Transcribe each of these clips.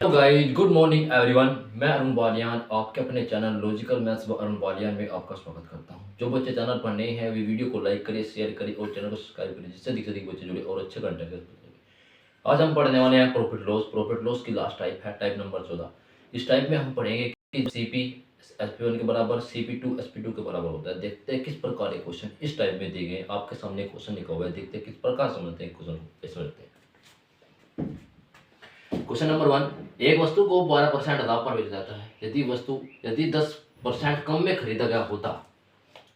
Guys, good morning everyone. मैं अरुण बालियान आपके अपने चैनल लॉजिकल मैथ्स व अरुण बालियान में आपका स्वागत करता हूं। जो बच्चे चैनल पर नए हैं वे वीडियो को लाइक करें, शेयर करें और चैनल को सब्सक्राइब करें, जिससे अधिक से अधिक बच्चे जुड़े और अच्छे कंटेंट के साथ। आज हम पढ़ने वाले हैं प्रॉफिट लॉस की लास्ट टाइप है टाइप नंबर 14। इस टाइप में हम पढ़ेंगे कि सीपी SP1 के बराबर CP2 SP2 के बराबर होता है। देखते हैं किस प्रकार के क्वेश्चन इस टाइप में दिए गए। आपके सामने क्वेश्चन लिखा हुआ है, देखते हैं किस प्रकार समझते हैं क्वेश्चन को। समझते हैं क्वेश्चन नंबर 1। एक वस्तु को 12% लाभ पर बेचा जाता है। यदि 10% कम में खरीदा गया होता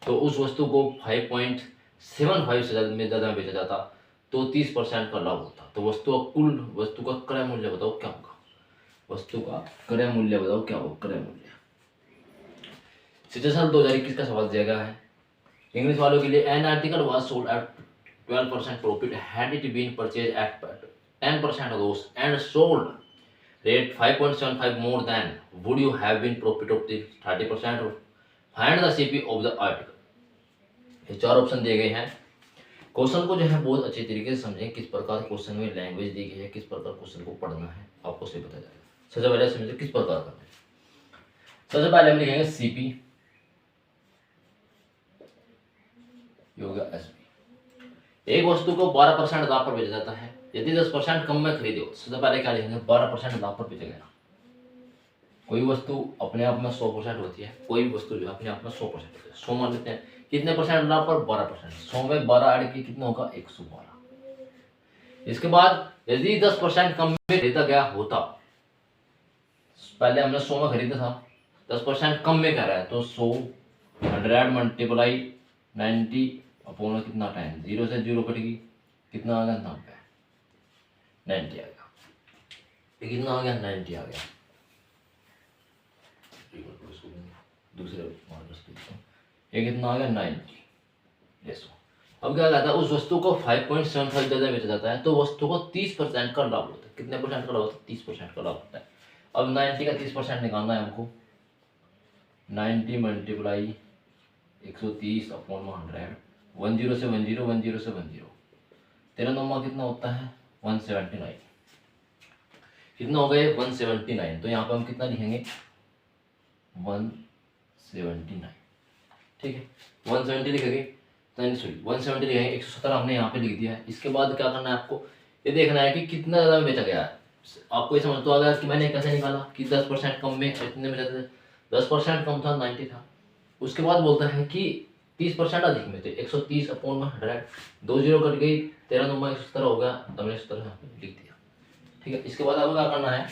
तो उस वस्तु को 5.75 से ज़्यादा में बेचा जाता तो 30% का लाभ होता। तो वस्तु का क्रय मूल्य बताओ क्या होगा। वस्तु का क्रय मूल्य बताओ क्या होगा। क्रय मूल्य सिचुएशन 2021 का सवाल दिया गया है। इंग्लिश वालों के लिए an article was sold at 12% profit had it been purchase at 10% loss and sold rate 5.75 more than would you have been profit of the 30%? Find the CP of the article। ये चार option दिए गए हैं। Question को जो है बहुत अच्छे तरीके से समझें, किस प्रकार क्वेश्चन में लैंग्वेज दी गई है, किस प्रकार क्वेश्चन को पढ़ना है, आपको सही पता जाएगा। सबसे पहले समझे किस प्रकार करना है। सबसे पहले हम लिखेंगे CP योगा SP। एक वस्तु को 12% लाभ पर बेचा जाता है। यदि 10% कम में खरीदे हो, सबसे पहले क्या लिखेंगे 12% लाभ पर बेचा गया। कोई वस्तु अपने आप में 100% होती है, कोई भी वस्तु जो है अपने आप में 100% होती है। 100 मान लेते हैं, कितने परसेंट लाभ पर 12%। 100 में 12 ऐड की कितना होगा 112। इसके बाद यदि 10% कम में खरीदा गया होता, पहले हमने 100 में खरीदा था, 10% कम में कह रहा है तो 100 100 मल्टीप्लाई 90 अपॉन कितना टाइम 0 से 0 कटेगी, कितना आ गया 90 90 आ गया। ये कितना आ गया 90 आ गया। दूसरे ये कितना आ गया 90। देखो अब क्या कहता है, उस वस्तु को 5.75 ज़्यादा बेचा जाता है तो वस्तु को 30% का लाभ होता है। कितने परसेंट का लाभ होता है 30% का लाभ होता है। अब 90 का 30% निकालना है हमको। 90 मल्टीप्लाई 130 अपॉन 100 10 से 10 10 से 10 13 नंबर कितना होता है 179। कितना हो गए 179। तो यहाँ पर हम कितना लिखेंगे 179। ठीक है 170 लिखेंगे, सॉरी 170 लिखेंगे। 170 हमने यहाँ पे लिख दिया है। इसके बाद क्या करना है आपको, ये देखना है कि कितना ज़्यादा में बेचा गया है। आपको ये समझ तो आ गया कि मैंने कैसे निकाला कि 10% कम में कितने में बेचा था। 10% कम था 90 था। उसके बाद बोलता है कि 30% अधिक में थे 130 अपॉन 100 2 0 कट गई, 13 नंबर 170 हो गया। तो हमने 170 यहाँ पे लिख दिया। ठीक है इसके बाद आपको क्या करना है,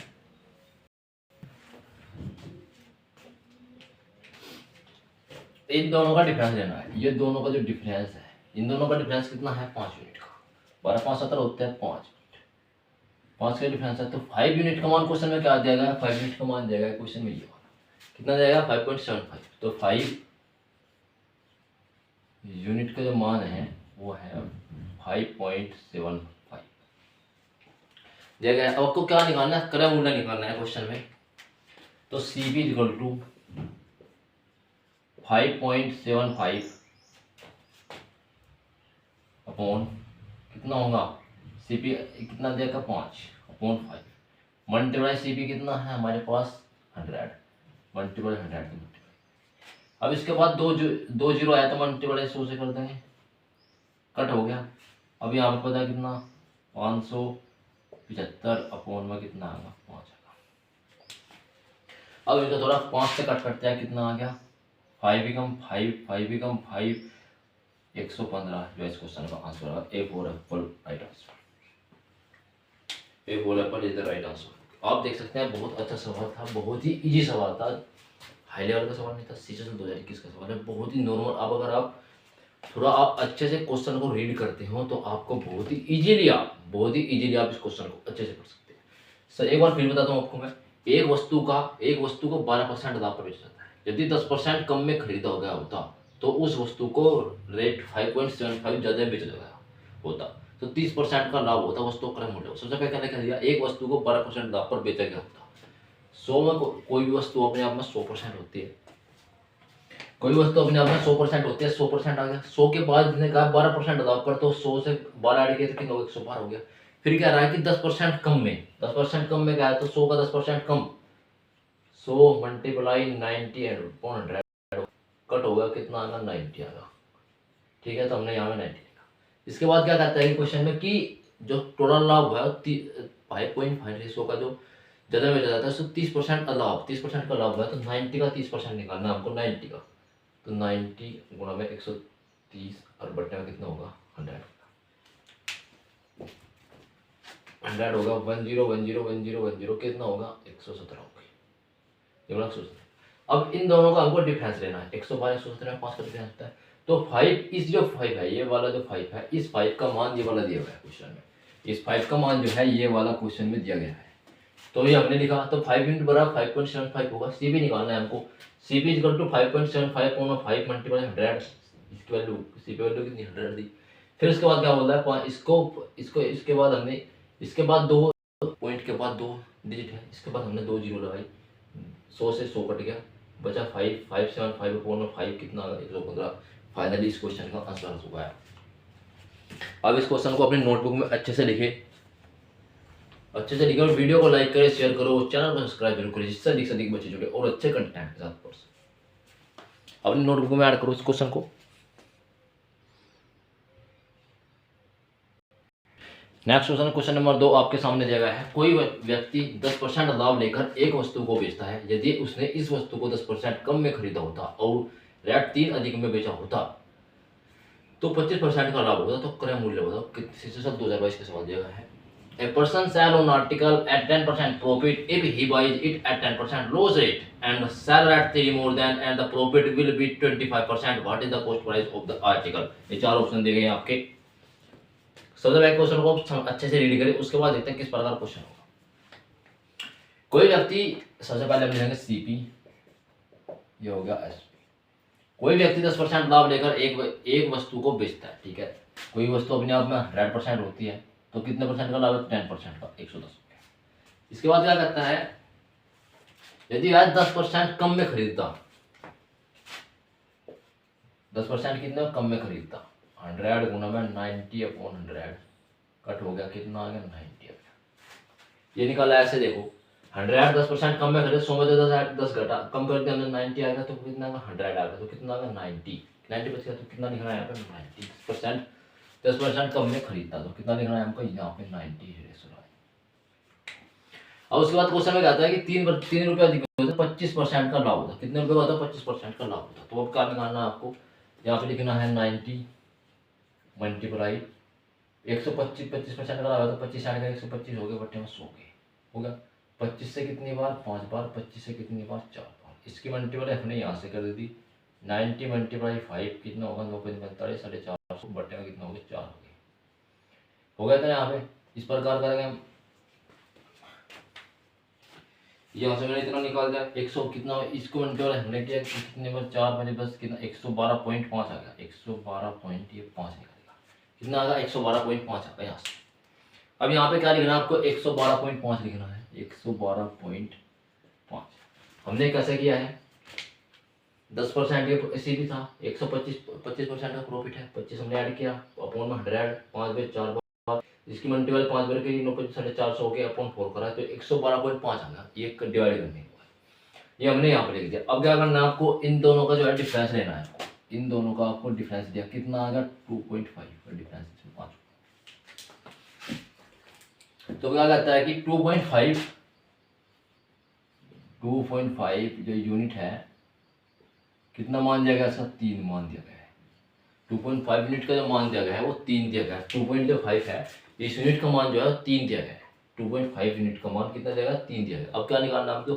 इन दोनों का डिफरेंस लेना है। ये दोनों का जो डिफरेंस है, इन दोनों का डिफरेंस कितना है 5 यूनिट का। 12 5 17 होते हैं 5 यूनिट, 5 का डिफरेंस है। तो 5 यूनिट का मान क्वेश्चन में क्या दिया गया 5 यूनिट का मान दिया गया क्वेश्चन में। ये वाला कितना जाएगा 5.75। तो 5 यूनिट का जो मान है वो है 5.75 दिया गया। अब आपको क्या निकालना है, क्रय मूल्य निकालना है क्वेश्चन में। तो CP इक्वल टू 5.75 अपॉन कितना होगा CP कितना देगा 5 अपॉन 5 मल्टीप्लाई CP कितना है हमारे पास 100 मल्टीप्लाई 100। अब इसके बाद दो जीरो आया तो मल्टीप्लाई 100 से कर देंगे, कट हो गया। अब यहाँ पर पता कितना 575 अपॉन में कितना आएगा 5 आएगा। अब इनका थोड़ा 5 से कट करते हैं, कितना आ गया 5 बिकम 5 115 जो इस क्वेश्चन का आंसर होगा। ए for Apple right answer. A for apple is the right answer. आप देख सकते हैं बहुत अच्छा सवाल था, बहुत ही इजी सवाल था, हाई लेवल का सवाल नहीं था। सीजन 2021 का सवाल है, बहुत ही नॉर्मल। अब अगर आप थोड़ा अच्छे से क्वेश्चन को रीड करते हो तो आपको बहुत ही इजीली आप इस क्वेश्चन को अच्छे से पढ़ सकते हैं। सर एक बार फिर बताता हूँ आपको मैं। एक वस्तु को 12% लाभ पर बेचा जाता है। यदि 10% कम में खरीदा गया होता तो उस वस्तु को रेट 5.75 ज़्यादा बेचा गया होता तो 30% का लाभ होता। वस्तु क्रय मूल्य सबसे पहले क्या दिया, एक वस्तु को 12% लाभ पर बेचा गया होता। 100 में कोई भी वस्तु अपने आप में 100% होती है, कोई वस्तु अपने आप में 100% होती है। 100% आ गया। 100 के बाद इसने कहा 12% लाभ पर, तो 100 से 12 ऐड किया तो कितना 112 हो गया। फिर क्या रहा है कि 10% कम में, 10% कम में क्या है, तो 100 का 10% कम, 100 मल्टीप्लाई 90 अपॉन 100 कट होगा, कितना आएगा 90 आएगा। ठीक है, तो हमने यहाँ में 90 लिखा। इसके बाद क्या कहता है कि क्वेश्चन में कि जो टोटल लाभ हुआ है 5.5 रेशो का जो ज़्यादा में ज़्यादा था, उसको 30% लाभ, 30% का लाभ हुआ है, तो 90 का 30% निकालना हमको, 90 का, तो 90 गुणा में 130 और बट्टे में कितना होगा 100 होगा 10 कितना होगा 117 होगा, ये वाला 117। अब इन दोनों का हमको डिफरेंस लेना है, 112 117 में 5 का डिफरेंस होता है, तो 5 इस जो 5 है, ये वाला जो 5 है, इस 5 का मान ये वाला दिया गया है क्वेश्चन में, इस 5 का मान जो है ये वाला क्वेश्चन में दिया गया है, तो ये हमने लिखा, तो 5 × बराबर 5.75 होगा। सी भी निकालना है हमको, C B equal to 5.75 upon 5 multiply 100, इसकी वैल्यू, सी की वैल्यू कितनी 100 दी। फिर उसके बाद क्या बोल रहा है, इसको इसके बाद हमने, इसके बाद 2 पॉइंट के बाद 2 डिजिट है, इसके बाद हमने 2 जीरो लगाई, 100 से 100 कट गया, बचा 575 अपॉन 5 कितना आ गया 115। फाइनली इस क्वेश्चन का आंसर आ चुका है। अब इस क्वेश्चन को अपनी नोटबुक में अच्छे से लिखे, अच्छे से लिखे, और वीडियो को लाइक करें, शेयर करो, चैनल को सब्सक्राइब जरूर करें, जिससे अधिक से अधिक बच्चे जुड़े और अच्छे कंटेंट के साथ पढ़ सकें। अपनी नोटबुक में ऐड करो इस क्वेश्चन को। नेक्स्ट क्वेश्चन, क्वेश्चन नंबर 2 आपके सामने दिया गया है। कोई व्यक्ति 10% लाभ लेकर एक वस्तु को बेचता है, यदि उसने इस वस्तु को 10% कम में खरीदा होता और रेट 3 अधिक में बेचा होता तो 25% का लाभ होता, तो क्रय मूल्य होता। शीर्षक 2022 का सवाल दिया गया है। A person sell an article at 10% profit if he buys it at 10% loss rate and sell at 3 more than, and the profit will be 25%. What is the cost price of the article? ये 4 option दिए गए हैं आपके। सबसे पहले question को अच्छे से रीड करें, उसके बाद देखते हैं किस प्रकार क्वेश्चन होगा। कोई व्यक्ति, सबसे पहले हम लिखेंगे सीपी, ये हो गया एसपी। कोई व्यक्ति 10% लाभ लेकर एक वस्तु को बेचता है, ठीक है। कोई वस्तु अपने आप में 100% होती है, तो कितने परसेंट का लाभ है, 10% का, 110 रुपये। इसके बाद क्या करता है, यदि वह 10% कम में खरीदता, 10% कितने कम में खरीदता, 100 गुना में 90 अपॉन 100 कट हो गया, कितना आ गया 90 आ गया। ये निकाला ऐसे, देखो 100 10% कम में खरीद, 100 में 10 घटा कम कर दिया, 90 आएगा, तो कितना आएगा 100 आएगा, तो कितना आएगा 90 बच गया, तो कितना लिखना है यहाँ पे 90%, 10% कम में खरीदता, तो कितना लिखना है हमको यहाँ पे 90 है। और उसके बाद क्वेश्चन में कहता है कि 3 रुपये अधिक होता, 25% का लाभ होता, कितने रुपये होता, 25% का लाभ होता। तो अब क्या निकालना है आपको, यहाँ पे लिखना है 90 मल्टीप्लाई 125, 25% का लाभ होता, 25 आएगा, 125 हो गया, बट्टे में 100 हो गया। 25 से कितनी बार 5 बार, 25 से कितनी बार 4 बार, इसकी मल्टीप्लाई हमने यहाँ से कर दी। 90 मल्टीप्लाई 5 कितना होगा 9 × 45 450, बट्टे में कितना हो गया 4 हो गया था यहाँ पे। इस प्रकार करेंगे हम, यहाँ से मैंने इतना निकाल दिया, 100 कितना, इसको मल्टीप्लाई हमने किया कितने बार 4 बजे बस कितना 112.5 आ गया, 112.5 निकलेगा, कितना आ गया 112.5 आ गया यहाँ से। अब यहाँ पे क्या लिखना है आपको, 112.5 लिखना है, 112.5। हमने कैसे किया है, 10% ये ऐसे भी था, 125% का प्रॉफिट है, 25 हमने ऐड किया अपॉन में 100, 5 बार 4 बार, इसकी मल्टीपल 5 बार के 9.4 हो गया अपॉन 4 करा, तो 112.5 आ गया, ये डिवाइड करने के बाद ये हमने यहाँ पे लिख दिया। अब क्या करना है आपको, इन दोनों का जो है डिफरेंस लेना है, इन दोनों का आपको डिफरेंस दिया, कितना आ गया 2.5 का डिफरेंस, इसमें 5। तो क्या कहता है कि 2.5 जो यूनिट है, कितना मान दिया गया इसका, 3 मान दिया गया है। 2.5 यूनिट का जो मान दिया गया है वो 3 दिया गया है। 2.5 है, इस यूनिट का मान जो है 3 दिया गया है। 2.5 यूनिट का मान कितना दिया गया, 3 दिया गया। अब क्या निकालना है हमको,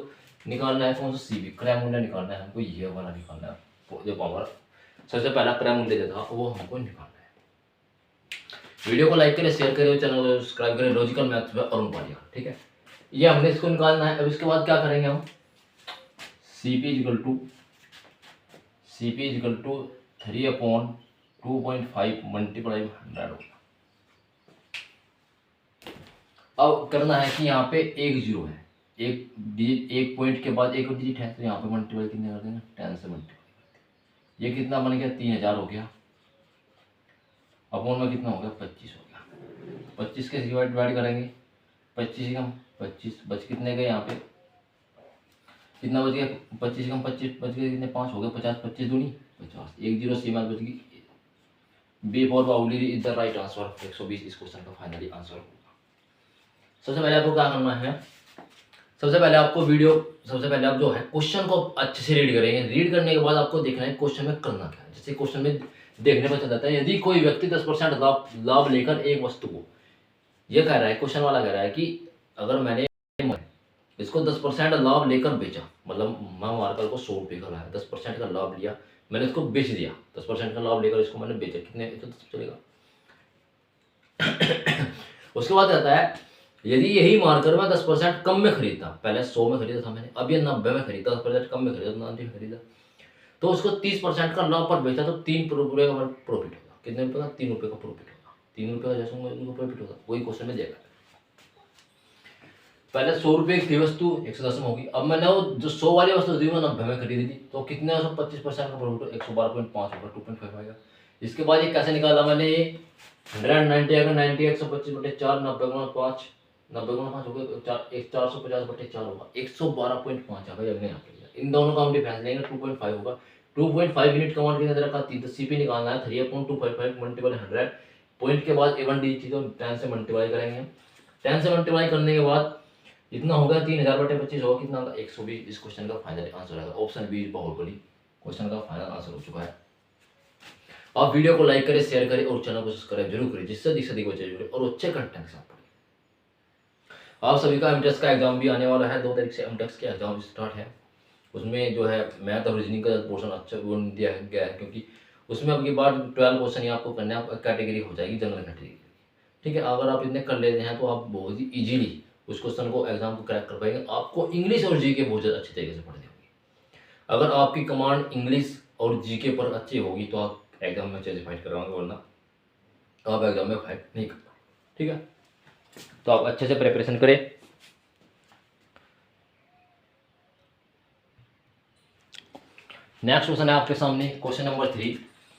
निकालना है कौन सा सीबी, क्रय मूल्य निकालना है हमको, ये वाला निकालना है, जो हमारा सबसे पहला क्रय मूल्य जो था वो हमको निकालना है। वीडियो को लाइक करें, शेयर करें, चैनल को सब्सक्राइब करें। लॉजिकल मैथ्स में अरुण पालिया, ठीक है। ये हमने इसको निकालना है। अब इसके बाद क्या करेंगे हम, CP इक्वल टू 3/2.5 मल्टीप्लाई 100 होगा। अब करना है कि यहाँ पे एक जीरो है, एक पॉइंट के बाद एक डिजिट है, तो यहाँ पे मल्टीप्लाई कितने कर देंगे, 10 से मल्टीप्लाई कर देंगे। ये कितना बन गया, 3000 हो गया, अपॉन में कितना हो गया 25 हो गया। 25 के डिवाइड करेंगे, 25 कम 25 बच कितने गए यहाँ पे, कितना बच गया, 25 कम 25 बच गए कितने, 5 हो गए, 50 25 दूनी 50, 1 0 सीमा बच गई। B for boundary is the right answer. 120 इस क्वेश्चन का फाइनली आंसर होगा। सबसे पहले आपको क्या करना है, सबसे पहले आप जो है क्वेश्चन को अच्छे से रीड करेंगे। रीड करने के बाद आपको देखना है क्वेश्चन में करना क्या है। जैसे क्वेश्चन में देखने पर चल जाता है, यदि कोई व्यक्ति 10% लाभ लेकर एक वस्तु को, ये कह रहा है क्वेश्चन वाला कह रहा है कि अगर मैंने इसको 10% लाभ लेकर बेचा, मतलब मैं मार्कर को 100 रुपये का लाया, 10% का लाभ लिया, मैंने इसको बेच दिया, 10% का लाभ लेकर इसको मैंने बेचा, कितने तो चलेगा। उसके बाद कहता है यदि यही मार्कर मैं 10% कम में खरीदता, पहले 100 में खरीदा था मैंने, अब ये 90 में खरीदा, 10% कम में खरीदा, 90 में खरीदा, तो उसको 30% का लाभ पर बेचा तो 3 रुपये का प्रॉफिट होगा। कितने रुपये का, 3 रुपये का प्रॉफिट होगा। 3 रुपये का जैसे उनको प्रॉफिट होगा, वही क्वेश्चन में देगा। पहले 100 रुपये की वस्तु 110 में होगी, अब मैंने वो जो 100 वाली वस्तु थी वो 90 में खरीदी थी, तो कितने 25% का प्रॉफिट, 112.5 होगा, 2.5 आएगा। इसके बाद ये कैसे निकाला मैंने, ये 190 अगर 90 125/4, 90 गुणा 5, 90 गुणा 5 हो गया 450/4 होगा, 112.5 आ गया। यहाँ पे इन दोनों का हम डिफरेंस लेंगे, 2.5 होगा। 2.5 यूनिट का मान कितना रखा, 3, तो सीपी निकालना है 3.255 मल्टीपल 100, पॉइंट के बाद A1 डी थी तो 10 से मल्टीप्लाई करेंगे। 10 से मल्टीप्लाई करने के बाद इतना होगा 3000/25 होगा, कितना होगा 120। इस क्वेश्चन का फाइनल आंसर आएगा। ऑप्शन बी बाहुबली क्वेश्चन का फाइनल आंसर हो चुका है। आप वीडियो को लाइक करें, शेयर करें और चैनल को सब्सक्राइब जरूर करें, जिससे अधिक बच्चे जुड़े और अच्छे कंटेंट से आप पढ़ें। आप सभी का एमटेक्स का एग्जाम भी आने वाला है, 2 तारीख से एमटेक्स के एग्जाम स्टार्ट है। उसमें जो है मैथ और रीजनिंग का पोर्शन अच्छा दिया गया है, क्योंकि उसमें अब की बार 12 क्वेश्चन ही आपको करने, आप कैटेगरी हो जाएगी जनरल कैटेगरी। ठीक है, अगर आप इतने कर लेते हैं तो आप बहुत ही इजीली उस क्वेश्चन को एग्जाम को क्रैक कर पाएंगे। आपको इंग्लिश और जीके बहुत ज़्यादा अच्छे तरीके से पढ़नी होगी। अगर आपकी कमांड इंग्लिश और जीके पर अच्छी होगी तो आप एग्जाम में अच्छे से फाइट करवाएंगे, वरना आप एग्जाम में फाइट नहीं कर पाएंगे। ठीक है, तो आप अच्छे से प्रिपरेशन करें। नेक्स्ट क्वेश्चन है आपके सामने, क्वेश्चन नंबर 3।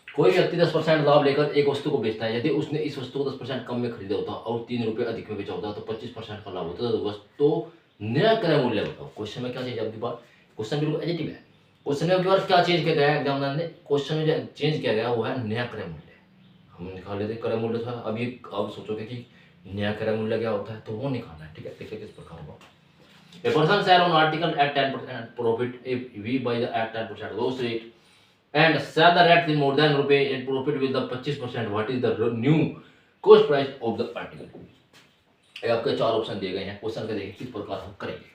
कोई व्यक्ति 10% लाभ लेकर एक वस्तु को बेचता है। यदि उसने इस वस्तु को 10% कम में खरीदा होता और 3 रुपये अधिक में बेचा होता तो 25% का लाभ होता, तो वस्तु नया क्रय मूल्य बताओ। क्वेश्चन में क्या चीज आपकी बात, क्वेश्चन बिल्कुल एडिटिव है। क्वेश्चन में बार क्या चेंज किया गया है एग्जामिनर ने, क्वेश्चन में जो चेंज किया गया वो है नया क्रय मूल्य। हम निकाल लेते क्रय मूल्य था, अभी आप सोचोगे कि नया क्रय मूल्य क्या होता है, तो वो निकालना है। ठीक है, देखिए किस प्रकार होगा। A person sell on article at 10% profit if we buy the at 10% goes rate and sell the at more than rupee and profit with the 25%. What is the new cost price of the article? ये आपके 4 option दिए गए हैं। Question का देखिए किस प्रकार हम करेंगे।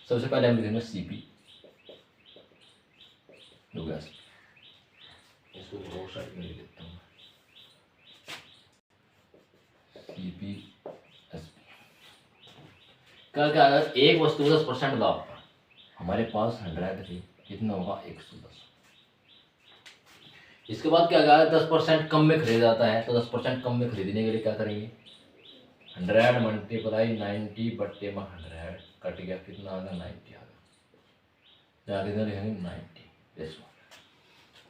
सबसे पहले हम लिखेंगे सीपी, इसको रोड साइड में लिख देता हूँ, सीपी क्या क्या अगर एक वस्तु 10% लाभ पर, हमारे पास 100 थी, कितना होगा 110। इसके बाद क्या कहा, 10% कम में खरीदा जाता है, तो 10% कम में खरीदने के लिए क्या करेंगे, 100 मल्टीप्लाई 90/100 कट गया, कितना आ गया 90 आ गया, कितना लिखेंगे 90।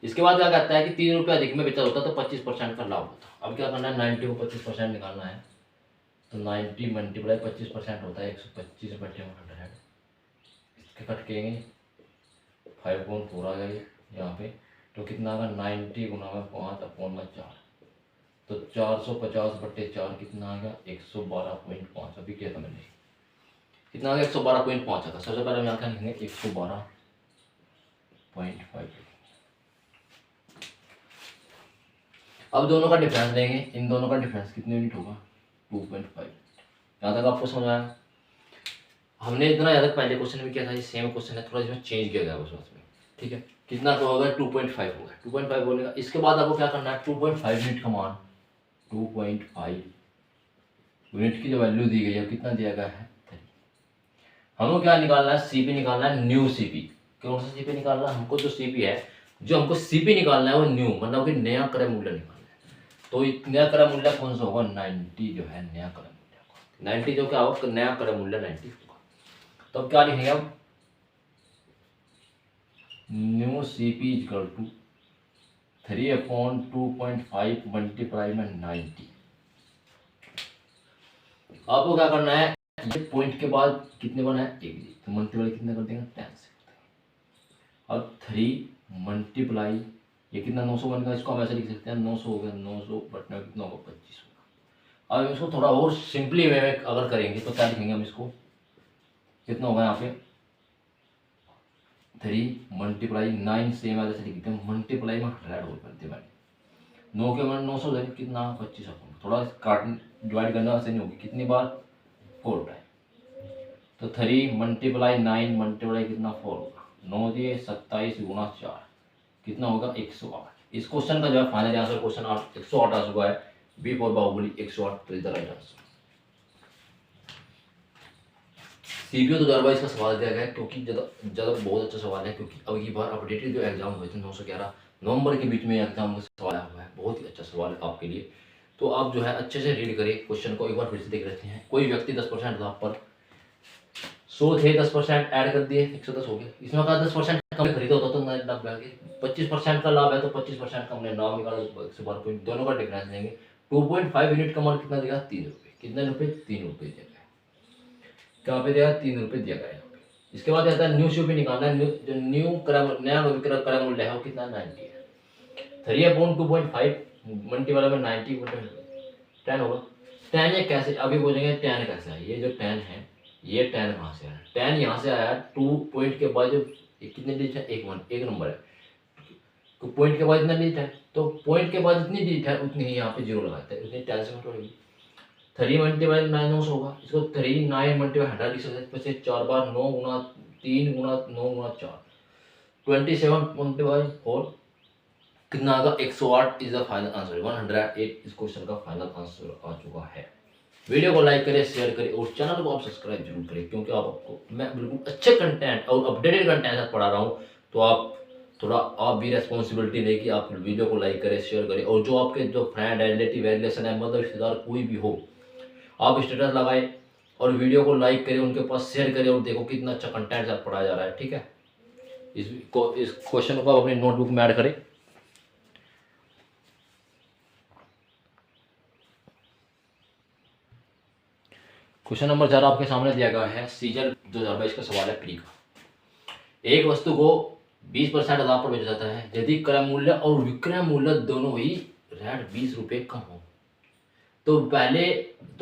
इसके बाद क्या कहता है कि 3 रुपये अधिक में बेचा होता तो 25% का लाभ होता। अब क्या करना है, 90 को 25% निकालना है, तो 90 मल्टीप्लाई 25% होता है 125/100। इसके कट केंगे 5.4 आ गया यहाँ पे, तो कितना आएगा 90 गुना में 5/4, तो 450/4 कितना आ गया 112.5। अभी क्या था मैंने, कितना आ गया 112.5 आएगा। सबसे पहले हम यहाँ क्या लिखेंगे 112.5। अब दोनों का डिफरेंस लेंगे, इन दोनों का डिफरेंस कितने यूनिट होगा 2.5। यहाँ तक आपको समझ आया। हमने इतना ज़्यादा पहले क्वेश्चन में किया था, ये सेम क्वेश्चन है, थोड़ा इसमें चेंज किया गया उस में। ठीक है, कितना का होगा 2.5 होगा, 2.5 बोलेगा। इसके बाद आपको क्या करना है, 2.5 यूनिट का मान, 2.5 यूनिट की जो वैल्यू दी गई है कितना दिया गया है 3। हमको क्या निकालना है, सीपी निकालना है, न्यू सीपी। कौन सा सीपी निकालना है हमको, जो सीपी है, जो हमको सीपी निकालना है वो न्यू, मतलब कि नया क्रय मूल्य निकालना है। तो नया क्रय मूल्य कौन सा होगा, 90 जो है नया क्रय मूल्य, 90 जो क्या होगा नया क्रय मूल्य 90 होगा। तो अब क्या लिखेंगे हम, new CP equal to 3/2.5 multiply में 90। आपको क्या करना है, ये पॉइंट के बाद कितने बना है, एक, तो मल्टीप्लाई कितने कर देंगे 10 से। अब 3 मल्टीप्लाई ये कितना 900 बनेगा, इसको हम ऐसे लिख सकते हैं 900 हो गया, 900 बटना कितना होगा 25 होगा। अब इसको थोड़ा और सिंपली वे में अगर करेंगे तो क्या लिखेंगे हम इसको, कितना होगा यहाँ पे 3 मल्टीप्लाई 9 सेम ऐसे लिखते हैं, मल्टीप्लाई में 100 हो करते हैं 9 के बाद 900 दें कितना 25 अपन थोड़ा काट डिवाइड करना वैसे नहीं होगी, कितनी बार 4 टाइम, तो 3 मल्टीप्लाई 9 मल्टीप्लाई कितना 4 होगा, 9 दिए 27 गुणा 4 कितना होगा 108। इस क्वेश्चन का जो है फाइनल आंसर क्वेश्चन 108 आ चुका है, बी फॉर बाहुबली 108 तो is the right answer. CPO 2022 का सवाल दिया गया है क्योंकि ज़्यादा बहुत अच्छा सवाल है, क्योंकि अब की बार अपडेटेड जो एग्जाम हुए थे 911 नवंबर के बीच में एग्जाम में सवाल आया हुआ है, बहुत ही अच्छा सवाल है आपके लिए। तो आप जो है अच्छे से रीड करें क्वेश्चन को, एक बार फिर से देख लेते हैं। कोई व्यक्ति 10% लाभ पर 100 थे, 10% ऐड कर दिए 110 हो गए, इसमें कहा 10% कम खरीदा होता तो लाभ बैठ गए, 25% का लाभ है तो 25% का हमने नाम निकाला 112 पॉइंट, दोनों का डिफरेंस देंगे। 2.5 यूनिट का मान कितना देगा 3 रुपये, कितने रुपये 3 रुपये दिया गया, कहाँ पे दिया 3 रुपये दिया गया। इसके बाद आता है न्यू सीपी निकालना है, जो न्यू नया क्रय मूल्य है वो कितना 90 है, 3/2.5 मल्टीप्लाई में 90 10 होगा। 10 ये कैसे, अभी बोलेंगे 10 कैसे है, ये जो 10 है ये 10 कहाँ से आया, 10 यहाँ से आया 2 पॉइंट के बाद जो कितने डिजिट है, एक नंबर है, तो पॉइंट के बाद इतना डिजिट है, तो पॉइंट के बाद जितनी डिजिट है उतनी ही यहाँ पे जीरो लगाते हैं, उतनी 10 से होगी। 3 मल्टीप्लाई 9 होगा, इसको 3 9 मल्टीप्लाई 100 लिख सकते हैं, वैसे 4 बार 9 गुना 3 गुना 9 गुना 4 27 मल्टीप्लाई 4 कितना आएगा 108 इज द फाइनल आंसर, 108 इस क्वेश्चन का फाइनल आंसर आ चुका है। वीडियो को लाइक करें, शेयर करें और चैनल को आप सब्सक्राइब जरूर करें, क्योंकि आपको मैं बिल्कुल अच्छे कंटेंट और अपडेटेड कंटेंट पढ़ा रहा हूँ, तो आप थोड़ा आप भी रेस्पॉन्सिबिलिटी लेके आप वीडियो को लाइक करें, शेयर करें, और जो आपके जो फ्रेंड है, रिलेटिव है, रिलेशन है, मतलब रिश्तेदार कोई भी हो, आप स्टेटस लगाएं और वीडियो को लाइक करें, उनके पास शेयर करें, और देखो कितना अच्छा कंटेंट पढ़ाया जा रहा है। ठीक है, इस क्वेश्चन को आप अपनी नोटबुक में ऐड करें। क्वेश्चन नंबर 4 आपके सामने दिया गया है, सीजन 2022 का सवाल है प्री का। एक वस्तु को 20% लाभ पर बेचा जाता है यदि क्रय मूल्य और विक्रय मूल्य दोनों ही रेट 20 रुपये कम हो, तो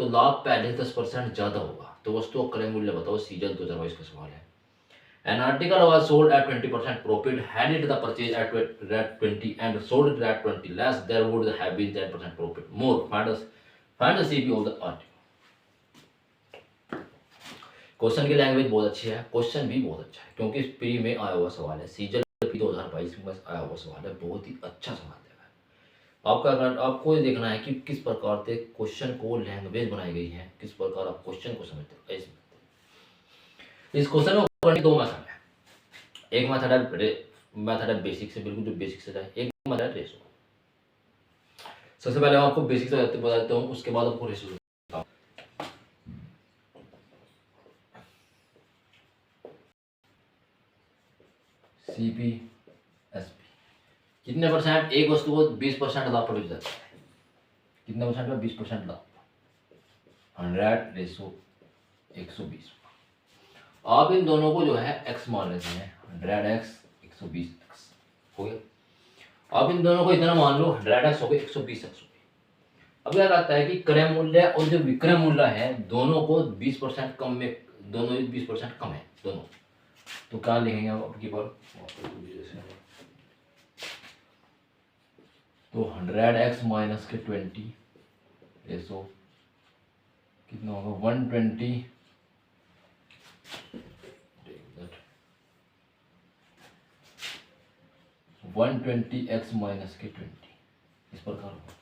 लाभ पहले 10% ज्यादा होगा, तो वस्तु का क्रय मूल्य बताओ, सीजन 2022 का सवाल है। An article was sold at 20% profit had it the purchase at rate 20 and sold it at 20 less, there would have been 10% profit more. Find the CP of the article. Question की language बहुत अच्छी है, question भी बहुत अच्छा है, क्योंकि pre में आया हुआ सवाल है, सीजन 2022 में आया हुआ सवाल है, बहुत ही अच्छा सवाल है। आपको ये देखना है कि किस प्रकार से क्वेश्चन को लैंग्वेज बनाई गई है, किस प्रकार आप क्वेश्चन को समझते हैं। इस क्वेश्चन को करने के 2 मेथड है, एक मेथड है बेसिक से, बिल्कुल जो बेसिक से है, एक मेथड है रेशो। सबसे पहले मैं आपको बेसिक से बताता हूँ, उसके बाद आपको रेशो। सीपी एसपी कितने परसेंट, एक वस्तु को 20% लाभ पर बेचा जाता है, कितने परसेंट का 20% लाभ, 100 रेशो 120। आप इन दोनों को जो है x मान लेते हैं, 100x 120x हो गया। आप इन दोनों को इतना मान लो 100x हो गया 120x हो गया। अब क्या कहता है कि क्रय मूल्य और जो विक्रय मूल्य है दोनों को 20% कम में, दोनों 20% कम है दोनों, तो क्या लिखेंगे आप आपकी बार, तो 100x माइनस के 20 रेशो कितना होगा 120 120x माइनस के 20 इस प्रकार होगा।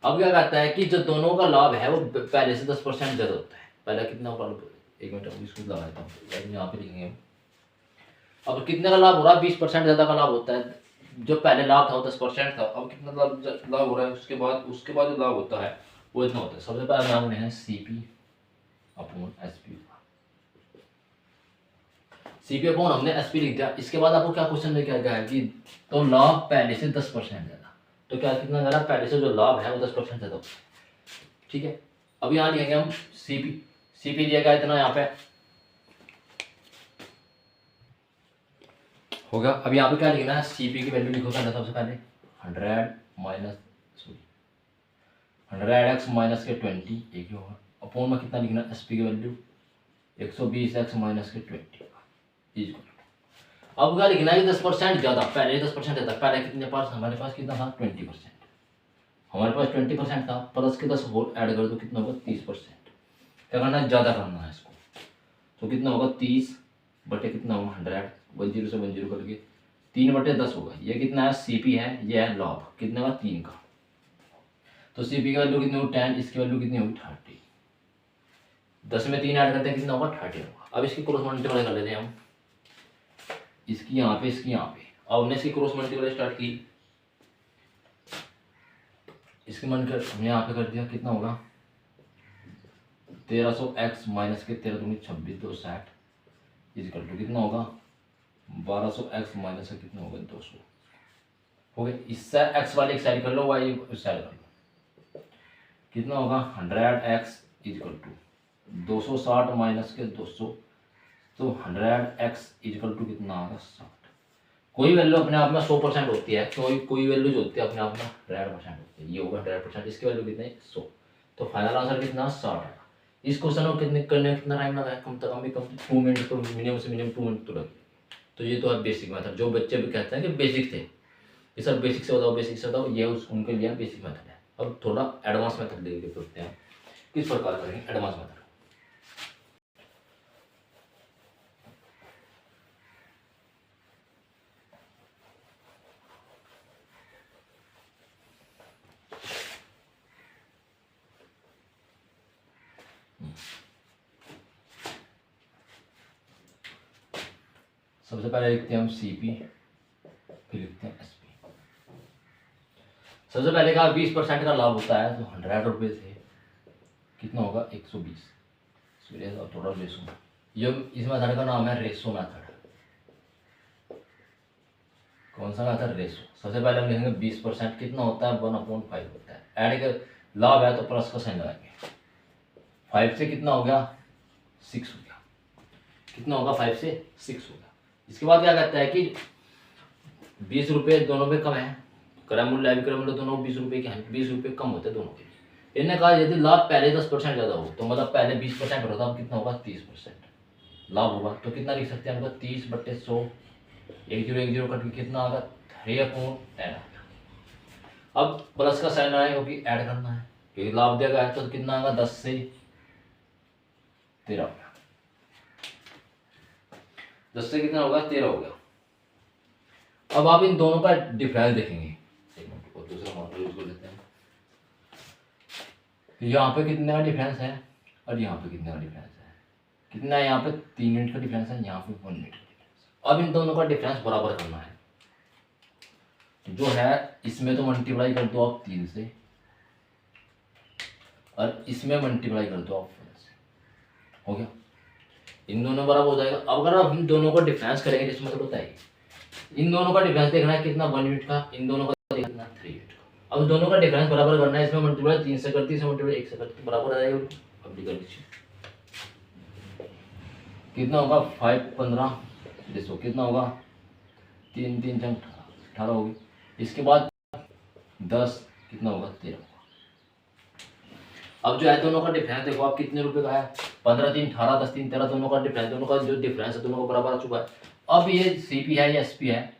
अब क्या कहता है कि जो दोनों का लाभ है वो पहले से 10% ज्यादा होता है, पहले कितना होगा, एक मिनट इसको लगाता हूँ, यहाँ पे लिखेंगे। अब कितने का लाभ हो रहा है, 20% ज्यादा का लाभ होता है, जो पहले लाभ था वो 10% था, अब कितना लाभ हो रहा है, उसके बाद जो लाभ होता है वो इतना होता है। सबसे पहले नाम है CP upon SP, CP upon हमने एसपी लिख दिया। इसके बाद आपको क्या क्वेश्चन में क्या गया है कि तो लाभ पहले से 10% ज्यादा, तो क्या कितना ज्यादा, पहले से जो लाभ है वो 10% ज्यादा होता है। ठीक है, अब यहाँ लिखेंगे हम सीपी दिया गया इतना यहाँ पे होगा। अब यहाँ पे क्या लिखना है, सीपी की वैल्यू लिखो पहले, सबसे पहले 100x माइनस के 20 एक ही होगा, अपॉन में कितना लिखना है, एसपी की वैल्यू 120x माइनस के 20 इक्वल। अब क्या लिखना है कि 10% ज़्यादा, पहले 10% ज़्यादा, पहले कितने पास हमारे पास कितना था 20%, हमारे पास 20% था, प्लस के 10 होल ऐड कर दो कितना होगा 30%। क्या करना है, ज़्यादा करना है इसको, तो कितना होगा 30 बटे कितना होगा 100, 10 से 10 करके 3/10 होगा। ये कितना है, सीपी है, ये है लाभ कितने का 3 का, तो सीपी की वैल्यू कितनी होगी 10, इसकी वैल्यू कितनी होगी 30, 10 में 3 ऐड करते हैं कितना होगा 30 होगा। अब इसकी क्रॉस मल्टीप्लाई कर लेते हैं हम, इसकी यहाँ पे इसकी यहाँ पे। अब हमने इसकी क्रॉस मल्टीप्लाई स्टार्ट की, इसकी मन कर हमने यहाँ पे कर दिया कितना होगा 1300x माइनस के 13 दूनी 26 260 इजिकल टू कितना होगा 1200x माइनस का कितना होगा 200 हो गया। इससे x वाले एक साइड कर लो, y इस साइड कर लो, कितना होगा 100x इजिकल टू 260 माइनस के 200, तो 100x इजिकल टू कितना आएगा 60। कोई वैल्यू अपने आप में 100% होती है, कोई वैल्यू जो होती है अपने आप में 100% होती है, ये होगा 100%, इसकी वैल्यू कितनी 100, तो फाइनल आंसर कितना 60 है। इस क्वेश्चन को कितने करने कितना टाइम लगा है, कम से कम भी कम 2 मिनट, तो मिनिमम से मिनिमम 2 मिनट तो लगे। तो ये तो है बेसिक मेथड, जो बच्चे भी कहते हैं कि बेसिक थे कि सर बेसिक से बताओ बेसिक से बताओ, ये उनके लिए बेसिक मेथड है। अब थोड़ा एडवांस मेथड देखते हैं किस प्रकार करेंगे एडवांस मेथड। सबसे पहले लिखते हैं हम सीपी, फिर लिखते हैं एसपी। सबसे पहले का 20% का लाभ होता है, तो 100 रुपये से कितना होगा 120, थोड़ा रेसो, ये इस मेथड का नाम है रेसो मेथड। कौन सा मेथड, रेसो। सबसे पहले हम लिखेंगे 20% कितना होता है 1/5 होता है, ऐड कर लाभ है तो प्लस का साइन लगाएंगे, 5 से कितना हो गया 6 हो गया, कितना होगा 5 से 6 हो गया। इसके बाद क्या कहता है कि 20 रुपये दोनों पे कम है, क्रय मूल्य विक्रय मूल्य दोनों 20 रुपये के हैं, 20 रुपये कम होते हैं दोनों के लिए। इन्होंने कहा यदि लाभ पहले 10% ज़्यादा हो, तो मतलब पहले 20% हो रहा था, अब कितना होगा 30% लाभ होगा, तो कितना लिख सकते हैं हम 30/100, 1010 कट के कितना आएगा 3/10। अब प्लस का साइन आएगा क्योंकि ऐड करना है, क्योंकि लाभ दिया गया है, तो कितना आएगा 10 से 13 हो गया, 10 से कितना होगा 13 हो गया। अब आप इन दोनों का डिफरेंस देखेंगे, एक मिनट और दूसरा मॉडल यूज कर लेते हैं। यहाँ पे कितने का डिफरेंस है और यहाँ पे कितने का डिफरेंस है, कितना है यहाँ पे 3 यूनिट का डिफरेंस है, यहाँ पे 1 यूनिट का डिफरेंस। अब इन दोनों का डिफरेंस बराबर करना है, जो है इसमें तो मल्टीप्लाई कर दो आप 3 से, और इसमें मल्टीप्लाई कर दो आप 1 से, हो गया, इन दोनों बराबर हो जाएगा। अब अगर आप इन दोनों का डिफरेंस करेंगे, जिसमें तो बताइए इन दोनों का डिफरेंस देखना है कितना 1 यूनिट का, इन दोनों का देखना 3 यूनिट का। अब दोनों का डिफरेंस बराबर करना है, इसमें मल्टीप्लाई 3 से करती है, इसमें मल्टीप्लाई 1 से करती है, बराबर आ जाएगा। अब कर लीजिए कितना होगा 5 15 देखो कितना होगा 3 3 18 होगी, इसके बाद 10 कितना होगा 13 होगा। अब जो है दोनों का डिफरेंस देखो आप कितने रुपए का है, 15 3 18 10 3 13, दोनों का डिफरेंस, दोनों का जो डिफरेंस है दोनों को बराबर आ चुका है। अब ये सीपी है या एसपी है,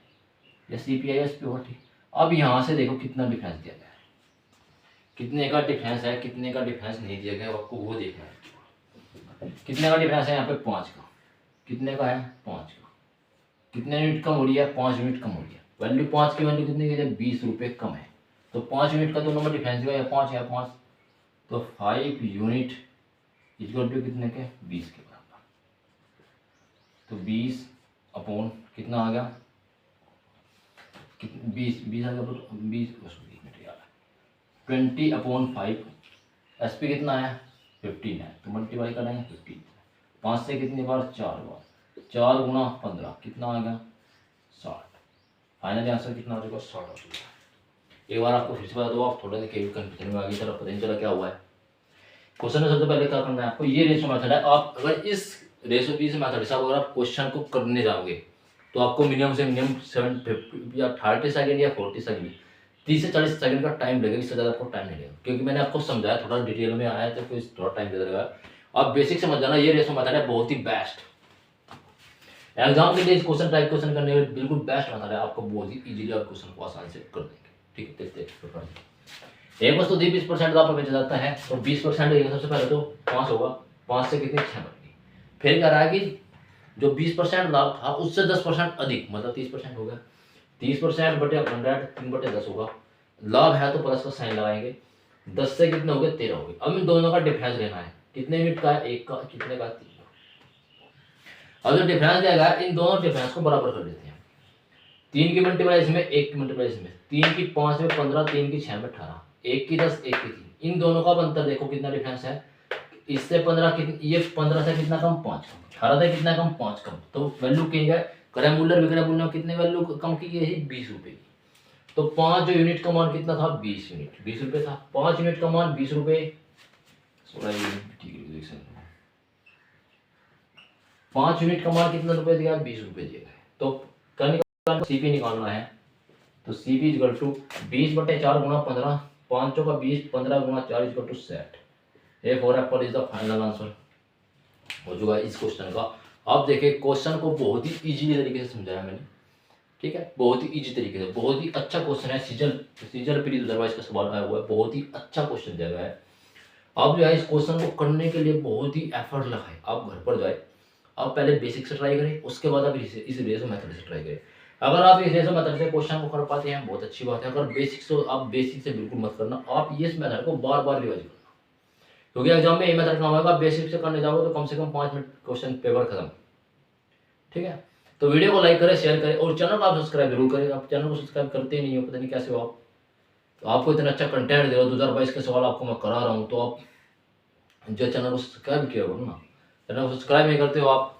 या सीपी है या एसपी होगा, ठीक। अब यहाँ से देखो कितना डिफरेंस दिया गया है, कितने का डिफरेंस है, कितने का डिफरेंस नहीं दिया गया, आपको वो देखना है। कितने का डिफरेंस है यहाँ पे 5 का, कितने का है 5 का, कितने यूनिट कम हो रही है 5 यूनिट कम हो रही है, वैल्यू 5 की वैल्यू कितनी है 20 रुपये कम है, तो 5 यूनिट का दोनों में डिफरेंस दिया 5 या 5, तो 5 यूनिट इक्वल टू कितने के 20 के बराबर, तो 20 अपॉन कितना आ गया 20 आ गया 20/5, एसपी कितना है 15 है, तो मल्टीप्लाई करेंगे 15, 5 से कितनी बार 4 बार, 4 गुना 15 कितना आ गया 60। फाइनली आंसर कितना आ जाएगा 60 आ जाएगा। एक बार आपको फिर से बता दो, आप थोड़ा सा कन्फ्यूजन में आ गई, चलो पता नहीं चला क्या हुआ है। क्वेश्चन में सबसे पहले क्या करना है आपको, ये रेशो मेथड है। आप अगर इस रेशो बीस मेथड से अगर आप क्वेश्चन को करने जाओगे तो आपको मिनिमम से मिनिमम 7 या 30 सेकंड या 40 सेकंड 30 से 40 सेकंड का टाइम लगेगा, इससे ज़्यादा आपको टाइम नहीं लगेगा, क्योंकि मैंने आपको समझाया थोड़ा डिटेल में आया तो फिर थोड़ा टाइम दे देगा। आप बेसिक समझ जाना, ये रेशो मेथड है बहुत ही बेस्ट। एग्जाम के लिए इस क्वेश्चन टाइप क्वेश्चन करने में बिल्कुल बेस्ट मेथड है, आपको बहुत ही इजीली आप क्वेश्चन को आसान से कर देंगे। ठीक है, देखते हैं। एक वस्तु दी 20% लाभ पर बेचा जाता है तो 20% सबसे पहले तो 5 होगा, 5 से कितने 6 बन गई। फिर कह रहा है कि जो 20% लाभ था उससे 10% अधिक, मतलब 30% हो गया। 30% बटे 100 3/10 होगा। लाभ है तो प्लस का साइन लगाएंगे। 10 से कितने हो गए 13 हो गए। अब इन दोनों का डिफरेंस लेना है, कितने यूनिट का है, 1 का, कितने का 3 का। अब जो डिफरेंस जाएगा इन दोनों डिफरेंस को बराबर कर देते हैं। 3 की मल्टीप्लाई इसमें, 1 की मल्टीप्लाई इसमें। 3 की 5 में 15, 3 की 6 में 18, 1 की 10, 1 की 3। इन दोनों का अंतर देखो कितना डिफरेंस है। इससे 15 कितनी, ये 15 से कितना कम 5 कम, 18 से कितना कम 5 कम। तो वैल्यू की है क्रय मूल्य विक्रय मूल्य में कितने वैल्यू कम की गई है 20 रुपए की। तो 5 जो यूनिट का मान कितना था 20 यूनिट, 20 रुपए था। 5 यूनिट का मान 20 रुपए, 16 यूनिट, ठीक है देख सकते हैं। 5 यूनिट का मान कितना रुपए दिया 20 रुपए दिया गया। तो करने सीपी निकालना है तो सीपी इक्वल टू 20/4 गुणा 15, 5 का 20, 15 गुणा 4 equal to 60। A for apple is the final answer हो चुका है इस क्वेश्चन का। आप देखिए क्वेश्चन को बहुत ही इजीली तरीके से समझाया मैंने, ठीक है, बहुत ही इजी तरीके से। बहुत ही अच्छा क्वेश्चन है, सीजल पीरियड अदरवाइज का सवाल आया हुआ है, बहुत ही अच्छा क्वेश्चन दिया गया है। आप जो है इस क्वेश्चन को करने के लिए बहुत ही एफर्ट लगाए। आप घर पर जाए, आप पहले बेसिक से ट्राई करें, उसके बाद आप इस रेशो मेथड से ट्राई करें। अगर आप इस रेशो मेथड से क्वेश्चन को कर पाते हैं बहुत अच्छी बात है। अगर बेसिक से, आप बेसिक से बिल्कुल मत करना, आप इस मेथड को बार बार रिवाइज करना, क्योंकि एग्जाम में ये मेथड काम होगा। बेसिक से करने जाओगे तो कम से कम 5 मिनट क्वेश्चन पेपर खत्म। ठीक है, तो वीडियो को लाइक करें, शेयर करें और चैनल को आप सब्सक्राइब जरूर करें। आप चैनल को सब्सक्राइब करते ही नहीं हो, पता नहीं कैसे हो आप। तो आपको इतना अच्छा कंटेंट दे रहा हूँ, 2022 के सवाल आपको मैं करा रहा हूँ, तो आप जो चैनल को सब्सक्राइब किया करो ना। चैनल को सब्सक्राइब नहीं करते हो आप।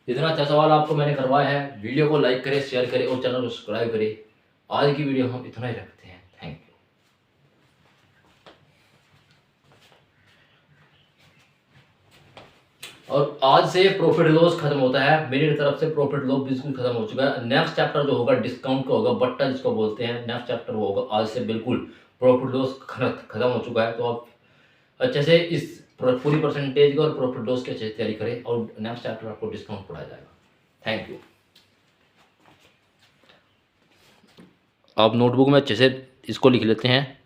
इतना अच्छा सवाल आपको मैंने करवाया है, वीडियो को लाइक करें, शेयर करें और चैनल को सब्सक्राइब करें। आज की वीडियो हम इतना ही रखते हैं। Thank you. और आज से प्रॉफिट लॉस खत्म होता है, मेरी तरफ से प्रॉफिट लॉस बिल्कुल खत्म हो चुका है। नेक्स्ट चैप्टर जो होगा डिस्काउंट का होगा, बट्टा जिसको बोलते हैं, नेक्स्ट चैप्टर वो होगा। आज से बिल्कुल प्रॉफिट लॉस खत्म हो चुका है। तो आप अच्छे से इस पूरी परसेंटेज का और प्रॉफिट लॉस की अच्छे से तैयारी करें और नेक्स्ट चैप्टर आपको डिस्काउंट पढ़ाया जाएगा। Thank you. आप नोटबुक में अच्छे से इसको लिख लेते हैं।